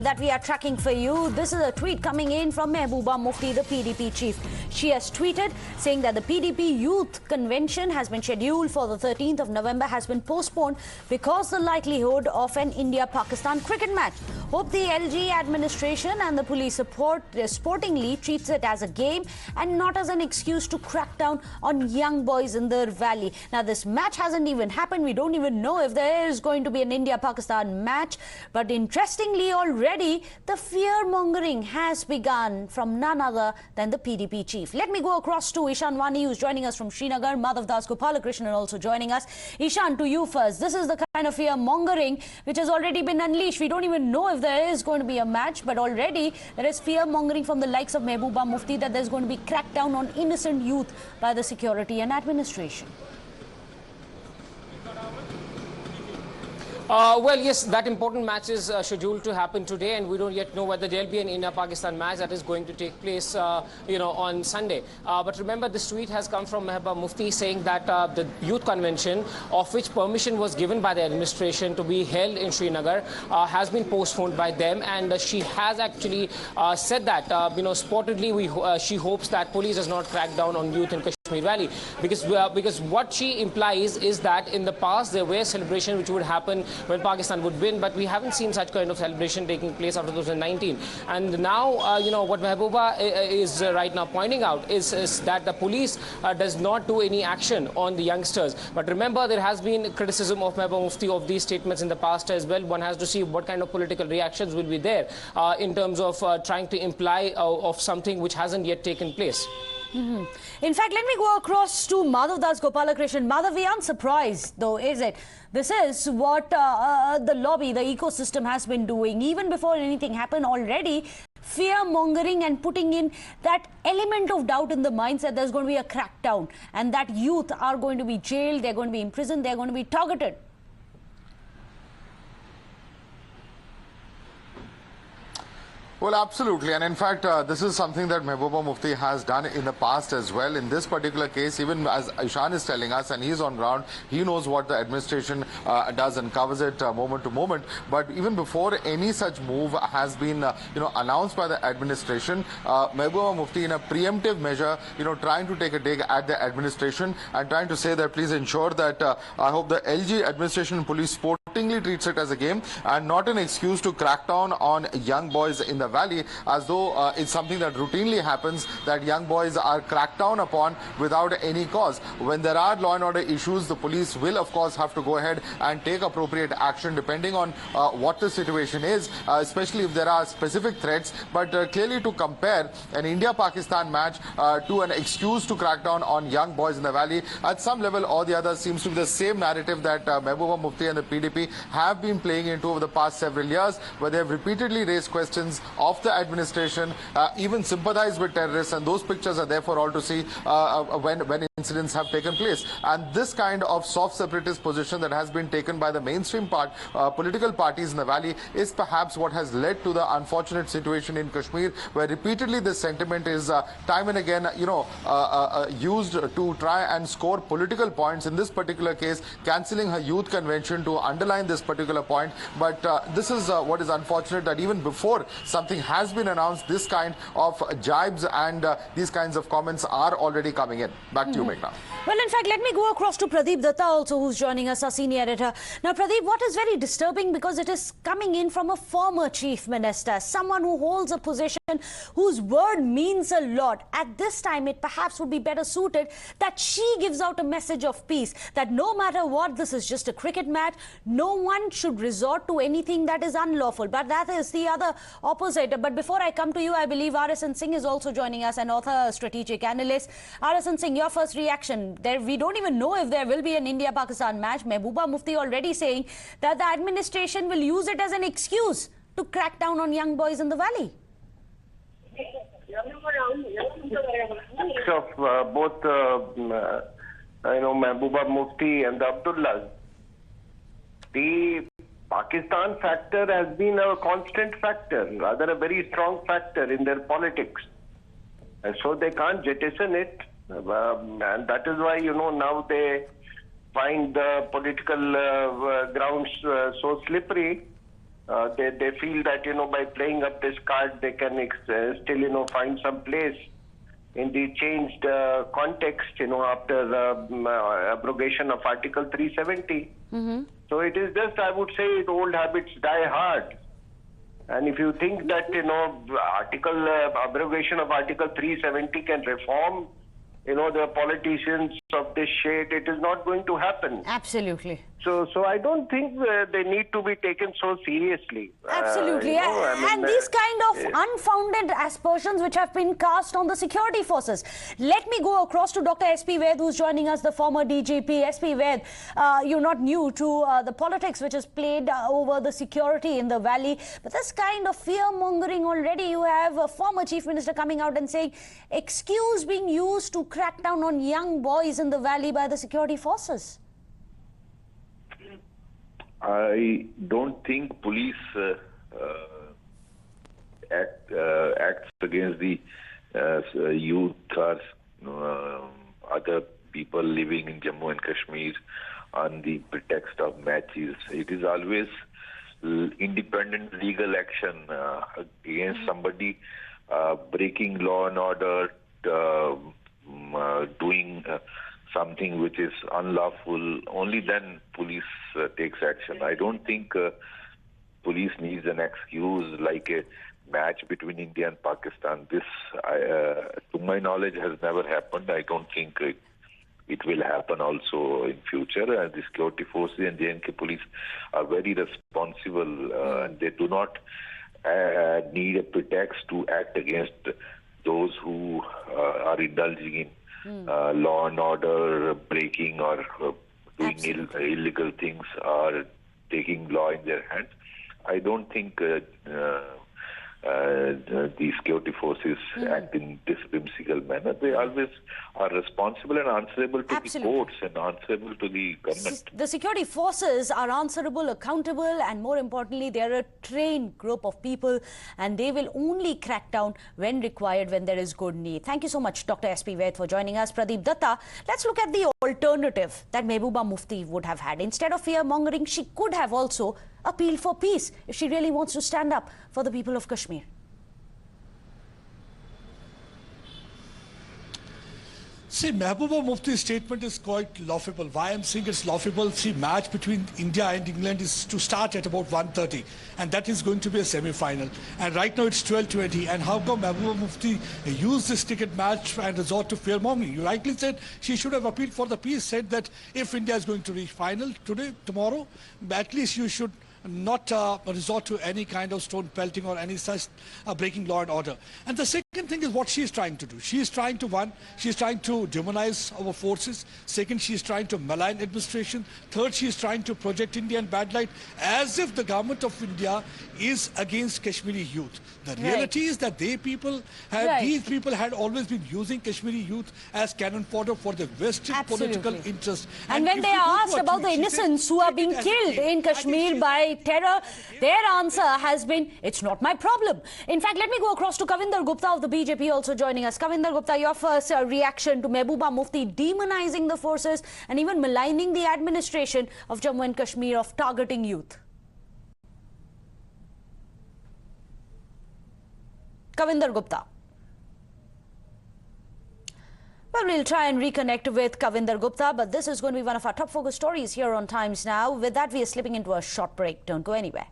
That we are tracking for you. This is a tweet coming in from Mehbooba Mufti, the PDP chief. She has tweeted saying that the PDP Youth Convention has been scheduled for the 13th of November has been postponed because the likelihood of an India-Pakistan cricket match. Hope the LG administration and the police sportingly treats it as a game and not as an excuse to crack down on young boys in their valley. Now, this match hasn't even happened. We don't even know if there is going to be an India-Pakistan match. But interestingly, already the fear-mongering has begun from none other than the PDP chief. Let me go across to Ishan Wani, who's joining us from Srinagar. Madhav Das Gopalakrishnan also joining us. Ishan, to you first. This is the kind of fear-mongering which has already been unleashed. We don't even know if there is going to be a match, but already there is fear-mongering from the likes of Mehbooba Mufti that there's going to be crackdown on innocent youth by the security and administration. Well, yes, that important match is scheduled to happen today, and we don't yet know whether there'll be an India-Pakistan match that is going to take place, on Sunday. But remember, this tweet has come from Mehbooba Mufti saying that the youth convention, of which permission was given by the administration to be held in Srinagar, has been postponed by them, and she has actually said that, sportedly, she hopes that police does not crack down on youth in Kashmir Valley, because what she implies is that in the past there were celebrations which would happen when Pakistan would win, but we haven't seen such kind of celebration taking place after 2019. And now, what Mehbooba is right now pointing out is that the police does not do any action on the youngsters. But remember, there has been criticism of Mehbooba Mufti of these statements in the past as well. One has to see what kind of political reactions will be there in terms of trying to imply of something which hasn't yet taken place. In fact, let me go across to Madhav Das Gopalakrishnan. Madhav, we aren't surprised, though, is it? This is what the lobby, the ecosystem has been doing. Even before anything happened already, fear-mongering and putting in that element of doubt in the minds that there's going to be a crackdown and that youth are going to be jailed, they're going to be imprisoned, they're going to be targeted. Well, absolutely. And in fact, this is something that Mehbooba Mufti has done in the past as well. In this particular case, even as Ishan is telling us, and he's on ground, he knows what the administration does and covers it moment to moment. But even before any such move has been, announced by the administration, Mehbooba Mufti, in a preemptive measure, trying to take a dig at the administration and trying to say that please ensure that I hope the LG administration and police sportingly treats it as a game and not an excuse to crack down on young boys in the valley, as though it's something that routinely happens, that young boys are cracked down upon without any cause. When there are law and order issues, the police will of course have to go ahead and take appropriate action depending on what the situation is, especially if there are specific threats. But clearly, to compare an India-Pakistan match to an excuse to crack down on young boys in the valley, at some level or the other seems to be the same narrative that Mehbooba Mufti and the PDP have been playing into over the past several years, where they have repeatedly raised questions of the administration, even sympathize with terrorists, and those pictures are there for all to see when incidents have taken place. And this kind of soft separatist position that has been taken by the mainstream political parties in the valley is perhaps what has led to the unfortunate situation in Kashmir, where repeatedly this sentiment is time and again, used to try and score political points. In this particular case, cancelling her youth convention to underline this particular point. But this is what is unfortunate, that even before something has been announced, this kind of jibes and these kinds of comments are already coming in. Back to you, Meghna. Well, in fact, let me go across to Pradeep Datta also, who's joining us, our senior editor. Now, Pradeep, what is very disturbing, because it is coming in from a former chief minister, someone who holds a position whose word means a lot. At this time, it perhaps would be better suited that she gives out a message of peace, that no matter what, this is just a cricket match. No one should resort to anything that is unlawful. But that is the other opposite. But before I come to you, I believe R.S.N. Singh is also joining us, an author, strategic analyst. R.S.N. Singh, your first reaction. We don't even know if there will be an India-Pakistan match. Mehbooba Mufti already saying that the administration will use it as an excuse to crack down on young boys in the valley. Of both, Mehbooba Mufti and the Abdullahs, the Pakistan factor has been a constant factor, rather a very strong factor in their politics. And so they can't jettison it. And that is why, now they find the political grounds so slippery They feel that, by playing up this card, they can still, find some place in the changed context, after abrogation of Article 370. So it is just, I would say, old habits die hard. And if you think that, abrogation of Article 370 can reform, the politicians of this shade, it is not going to happen. Absolutely. So I don't think they need to be taken so seriously. Absolutely. And these kind of unfounded aspersions which have been cast on the security forces. Let me go across to Dr. S.P. Vaid, who's joining us, the former DGP. S.P. Vaid, you're not new to the politics which is played over the security in the valley. But this kind of fear-mongering already, you have a former Chief Minister coming out and saying, excuse being used to crack down on young boys in the valley by the security forces. I don't think police acts against the youth or other people living in Jammu and Kashmir on the pretext of matches. It is always independent legal action against somebody breaking law and order, doing something which is unlawful. Only then police takes action. I don't think police needs an excuse like a match between India and Pakistan. This, to my knowledge, has never happened. I don't think it will happen also in future. The security forces and JNK police are very responsible and they do not need a pretext to act against those who are indulging in law and order breaking or doing illegal things or taking law in their hands. I don't think the security forces act in this whimsical manner. They always are responsible and answerable to the courts and answerable to the government. The security forces are answerable, accountable, and more importantly, they are a trained group of people and they will only crack down when required, when there is good need. Thank you so much, Dr. S.P. Vaid, for joining us. Pradeep Datta, let's look at the alternative that Mehbooba Mufti would have had. Instead of fear-mongering, she could have also appealed for peace if she really wants to stand up for the people of Kashmir. See, Mehbooba Mufti's statement is quite laughable. Why I'm saying it's laughable, see, match between India and England is to start at about 1:30, and that is going to be a semi-final. And right now it's 12:20, and how come Mehbooba Mufti used this ticket match and resort to fear-mongering? You rightly said she should have appealed for the peace, said that if India is going to reach final today, tomorrow, at least you should not resort to any kind of stone pelting or any such breaking law and order. And the second thing is what she is trying to do. She is trying to, one, she is trying to demonize our forces. Second, she is trying to malign administration. Third, she is trying to project India in bad light as if the government of India is against Kashmiri youth. The reality is that these people had always been using Kashmiri youth as cannon fodder for the Western political interests. And when they are asked about the innocents who are being killed in Kashmir by terror, their answer has been, it's not my problem. In fact, let me go across to Kavinder Gupta of the BJP also joining us. Kavinder Gupta, your first reaction to Mehbooba Mufti demonizing the forces and even maligning the administration of Jammu and Kashmir of targeting youth. Kavinder Gupta. Well, we'll try and reconnect with Kavinder Gupta, but this is going to be one of our top focus stories here on Times Now. With that, we are slipping into a short break. Don't go anywhere.